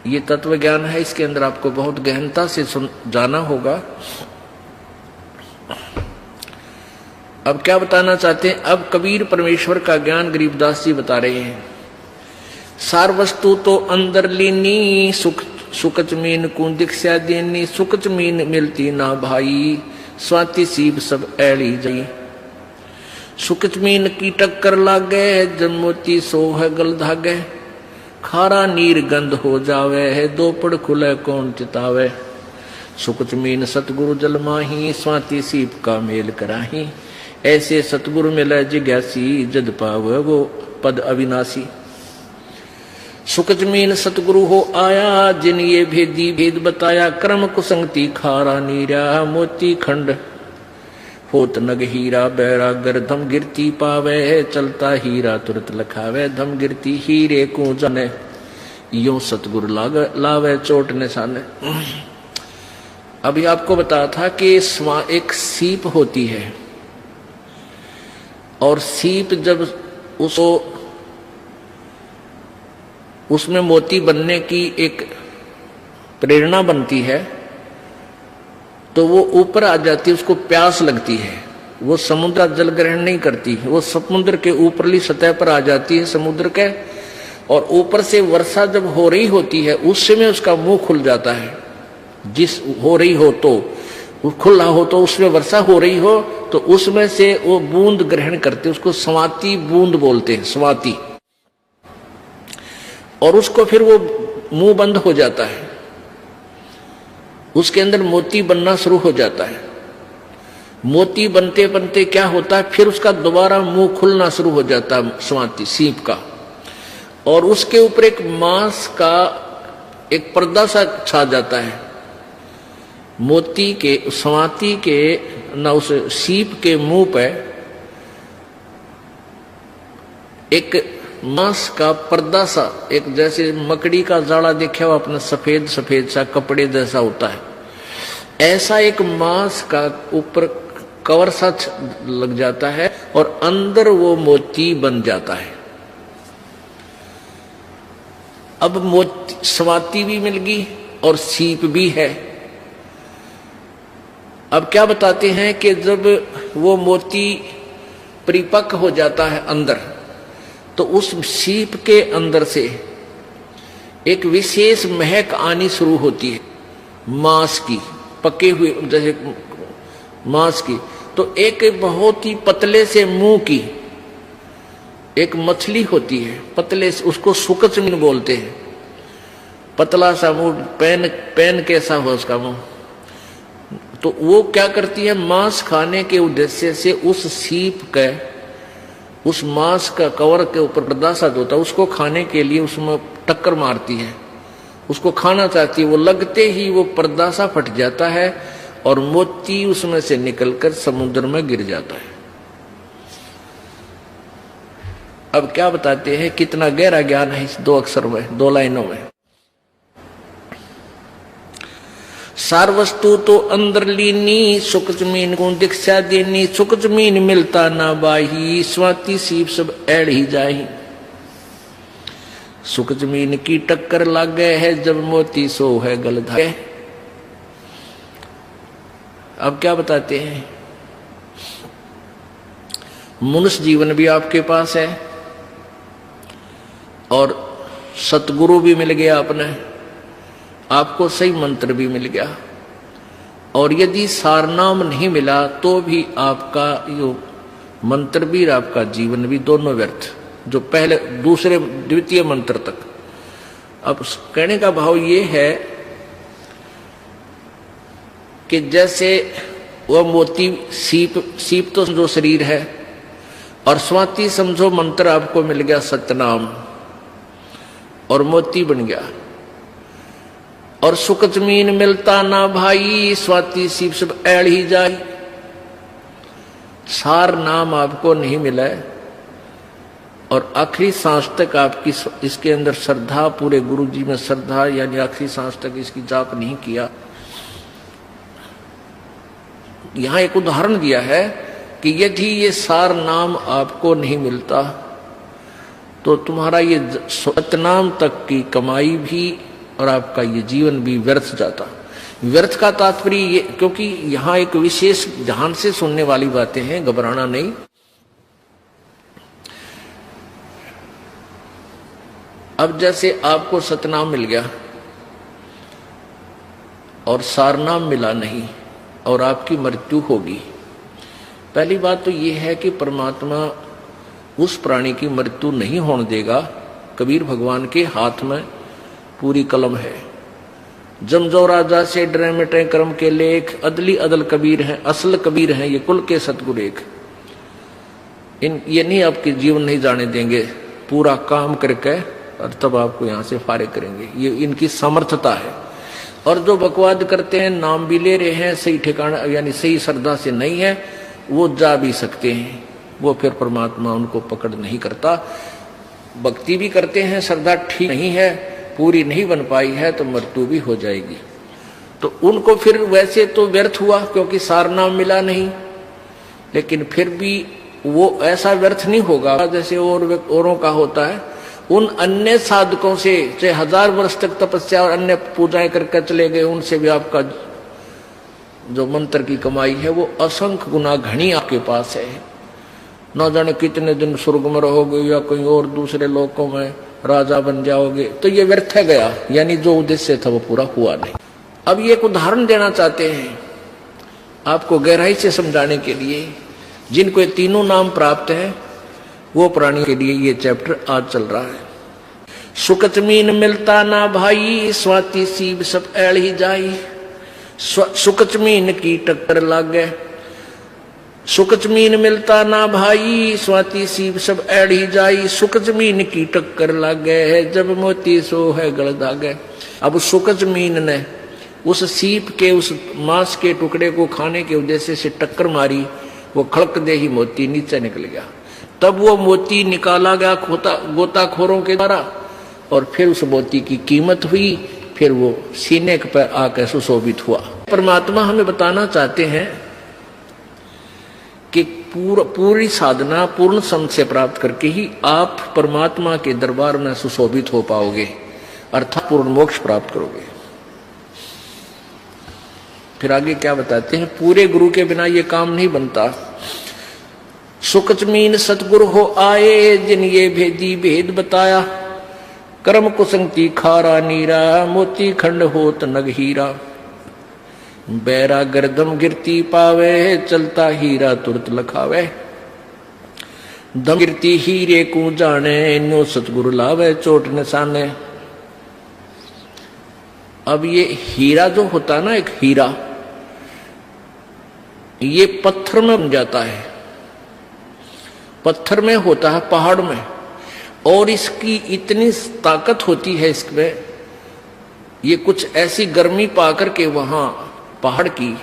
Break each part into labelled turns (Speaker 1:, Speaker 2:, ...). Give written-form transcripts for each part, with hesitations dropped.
Speaker 1: ये तत्व ज्ञान है, इसके अंदर आपको बहुत गहनता से जाना होगा। अब क्या बताना चाहते हैं? अब कबीर परमेश्वर का ज्ञान गरीबदास जी बता रहे हैं। सार वस्तु तो अंदर लीनी, सुख जमीन को दीक्षा देनी, सुख जमीन मिलती ना भाई, स्वाति सीब सब ऐली जाई। सुख जमीन की टक्कर लागे, जन्मोती सो है गल धागे, खारा नीर गंध हो जावे है, दोपड़ खुले कौन चितावे। सुख जमीन सतगुरु जल माही, स्वाति सीप का मेल कराही, ऐसे सतगुरु मिले जिज्ञासी, जद पावे वो पद अविनाशी। सुख जमीन सतगुरु हो आया, जिन ये भेदी भेद बताया, क्रम कुसंगति खारा नीरा, मोती खंड होत नग हीरा, बैरागर धम गिरती पावे, चलता हीरा तुरत लखावे, धम गिरती हीरे को जाने, यो सतगुरु लावे चोट निशाने। अभी आपको बताया था कि एक सीप होती है, और सीप जब उसमें मोती बनने की एक प्रेरणा बनती है, तो वो ऊपर आ जाती है, उसको प्यास लगती है, वो समुद्र जल ग्रहण नहीं करती, वो समुद्र के ऊपरली सतह पर आ जाती है समुद्र के, और ऊपर से वर्षा जब हो रही होती है उस समय उसका मुंह खुल जाता है। जिस हो रही हो तो खुला हो, तो उसमें वर्षा हो रही हो तो उसमें से वो बूंद ग्रहण करते, उसको स्वाति बूंद बोलते हैं, स्वाति। और उसको फिर वो मुंह बंद हो जाता है, उसके अंदर मोती बनना शुरू हो जाता है। मोती बनते बनते क्या होता है, फिर उसका दोबारा मुंह खुलना शुरू हो जाता है स्वाति सीप का, और उसके ऊपर एक मांस का एक पर्दा सा छा जाता है। मोती के स्वाति के ना उस सीप के मुंह पे एक मांस का पर्दा सा, एक जैसे मकड़ी का जाड़ा देखा हुआ अपना सफेद सफेद सा कपड़े जैसा होता है, ऐसा एक मांस का ऊपर कवर सा लग जाता है, और अंदर वो मोती बन जाता है। अब मोती स्वाति भी मिल गई और सीप भी है। अब क्या बताते हैं कि जब वो मोती परिपक्व हो जाता है अंदर, तो उस सीप के अंदर से एक विशेष महक आनी शुरू होती है मांस की, पके हुए जैसे मांस की। तो एक बहुत ही पतले से मुंह की एक मछली होती है, पतले से, उसको सुकचमीन बोलते हैं, पतला सा मुंह, पेन कैसा हो उसका मुंह। तो वो क्या करती है, मांस खाने के उद्देश्य से उस सीप के, उस मांस का कवर के ऊपर पर्दा सा होता है, उसको खाने के लिए उसमें टक्कर मारती है, उसको खाना चाहती है। वो लगते ही वो पर्दा सा फट जाता है और मोती उसमें से निकलकर समुद्र में गिर जाता है। अब क्या बताते हैं, कितना गहरा ज्ञान है इस दो अक्षर में, दो लाइनों में। सार वस्तु तो अंदर लीनी, सुख जमीन को दीक्षा देनी, सुख जमीन मिलता ना बाही, स्वाति सीप सब ऐड़ ही जाही। सुख जमीन की टक्कर लागे है, जब मोती सो है गल धागे। अब क्या बताते हैं, मनुष्य जीवन भी आपके पास है और सतगुरु भी मिल गया आपने, आपको सही मंत्र भी मिल गया, और यदि सारनाम नहीं मिला तो भी आपका यो मंत्र भी, आपका जीवन भी, दोनों व्यर्थ, जो पहले दूसरे द्वितीय मंत्र तक। अब कहने का भाव ये है कि जैसे वह मोती सीप तो समझो शरीर है, और स्वाति समझो मंत्र आपको मिल गया सतनाम, और मोती बन गया। और सुख जमीन मिलता ना भाई, स्वाति सीप सब ऐड़ ही जाई। सार नाम आपको नहीं मिला है, और आखिरी सांस तक आपकी इसके अंदर श्रद्धा, पूरे गुरु जी में श्रद्धा, यानी आखिरी सांस तक इसकी जाप नहीं किया। यहां एक उदाहरण दिया है कि यदि ये सार नाम आपको नहीं मिलता तो तुम्हारा ये सतनाम तक की कमाई भी और आपका ये जीवन भी व्यर्थ जाता। व्यर्थ का तात्पर्य ये, क्योंकि यहां एक विशेष ध्यान से सुनने वाली बातें हैं, घबराना नहीं। अब जैसे आपको सतनाम मिल गया और सारनाम मिला नहीं और आपकी मृत्यु होगी। पहली बात तो यह है कि परमात्मा उस प्राणी की मृत्यु नहीं होने देगा। कबीर भगवान के हाथ में पूरी कलम है। जमजो राजा से डरे मिटे कर्म के लेख, अदली अदल कबीर है, असल कबीर है ये कुल के सतगुरु एक। ये नहीं आपके जीवन नहीं जाने देंगे, पूरा काम करके और तब आपको यहां से फारिग करेंगे। ये इनकी समर्थता है। और जो बकवाद करते हैं, नाम भी ले रहे हैं, सही ठिकाना यानी सही श्रद्धा से नहीं है, वो जा भी सकते हैं, वो फिर परमात्मा उनको पकड़ नहीं करता। भक्ति भी करते हैं, श्रद्धा ठीक नहीं है, पूरी नहीं बन पाई है, तो मृत्यु भी हो जाएगी। तो उनको फिर वैसे तो व्यर्थ हुआ क्योंकि सारनाम मिला नहीं, लेकिन फिर भी वो ऐसा व्यर्थ नहीं होगा जैसे औरों का होता है। उन अन्य साधकों से चाहे 1000 वर्ष तक तपस्या और अन्य पूजाएं करके चले गए, उनसे भी आपका जो मंत्र की कमाई है वो असंख्य गुना घनी आपके पास है। न जाने कितने दिन स्वर्ग में रहोगे या कहीं और दूसरे लोकों में राजा बन जाओगे, तो ये व्यर्थ है गया, यानी जो उद्देश्य था वो पूरा हुआ नहीं। अब ये एक उदाहरण देना चाहते हैं आपको गहराई से समझाने के लिए। जिनको ये तीनों नाम प्राप्त है वो प्राणी के लिए ये चैप्टर आज चल रहा है। सुकत मीन मिलता ना भाई, स्वाति सीब सब ऐड़ ही जाई। सुकच मीन की टक्कर लागे, सुकच मीन मिलता ना भाई, स्वाति सीब सब ऐड़ ही जाई। सुकच मीन की टक्कर लागे है, जब मोती सो है गल दागे। अब सुकच मीन ने उस सीप के उस मांस के टुकड़े को खाने के उद्देश्य से टक्कर मारी, वो खड़क दे ही मोती नीचे निकल गया। तब वो मोती निकाला गया गोताखोरों के द्वारा और फिर उस मोती की कीमत हुई, फिर वो सीने पर आकर सुशोभित हुआ। परमात्मा हमें बताना चाहते हैं कि पूरी साधना पूर्ण सम से प्राप्त करके ही आप परमात्मा के दरबार में सुशोभित हो पाओगे, अर्थात पूर्ण मोक्ष प्राप्त करोगे। फिर आगे क्या बताते हैं, पूरे गुरु के बिना ये काम नहीं बनता। सुकच मीन सतगुरु हो आए, जिन ये भेदी भेद बताया। कर्म कुसंगति खारा नीरा, मोती खंड होत नग हीरा। बैरा गर्दम गिरती पावे, चलता हीरा तुरत लखावे। दम गिरती हीरे को जाने, न्यो सतगुरु लावे चोट निशाने। अब ये हीरा जो होता ना, एक हीरा ये पत्थर में बन जाता है, पत्थर में होता है, पहाड़ में, और इसकी इतनी ताकत होती है इसमें, ये कुछ ऐसी गर्मी पाकर के वहां पहाड़ की,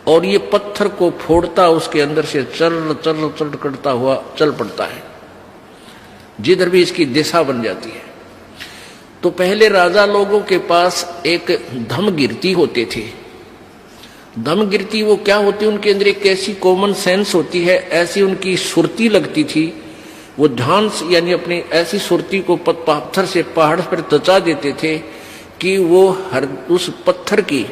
Speaker 1: और ये पत्थर को फोड़ता उसके अंदर से चल चल चल करता हुआ चल पड़ता है, जिधर भी इसकी दिशा बन जाती है। तो पहले राजा लोगों के पास एक धम गिरती होते थे। धम गिरती वो क्या होती, उनके अंदर एक ऐसी कॉमन सेंस होती है, ऐसी उनकी सुरती लगती थी, वो ध्यान यानी अपनी ऐसी सुरती को पत्थर से पहाड़ पर तचा देते थे कि वो हर उस पत्थर की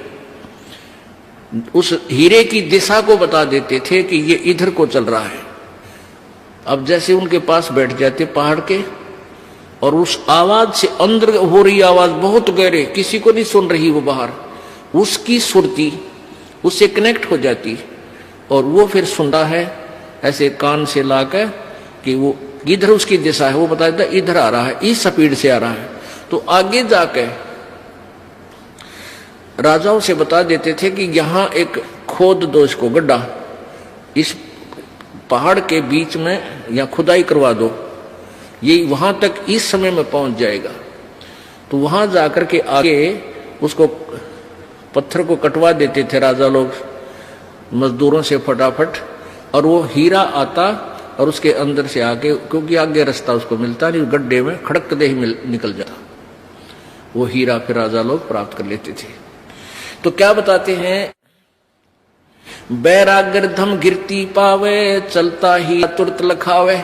Speaker 1: उस हीरे की दिशा को बता देते थे कि ये इधर को चल रहा है। अब जैसे उनके पास बैठ जाते पहाड़ के, और उस आवाज से अंदर हो रही आवाज बहुत गहरे, किसी को नहीं सुन रही वो बाहर, उसकी सुरती उससे कनेक्ट हो जाती, और वो फिर सुनता है ऐसे कान से लाकर कि वो इधर उसकी दिशा है, वो बता देता इधर आ रहा है, इस स्पीड से आ रहा है। तो आगे जाकर राजाओं से बता देते थे कि यहां एक खोद दो, इसको गड्ढा इस पहाड़ के बीच में या खुदाई करवा दो, ये वहां तक इस समय में पहुंच जाएगा। तो वहां जाकर के आगे उसको पत्थर को कटवा देते थे राजा लोग मजदूरों से फटाफट, और वो हीरा आता और उसके अंदर से आके, क्योंकि आगे रास्ता उसको मिलता नहीं, गड्ढे में खड़क दे ही निकल जाता, वो हीरा फिर राजा लोग प्राप्त कर लेते थे। तो क्या बताते हैं, बैरागर धम गिरती पावे, चलता ही तुरत लखावे।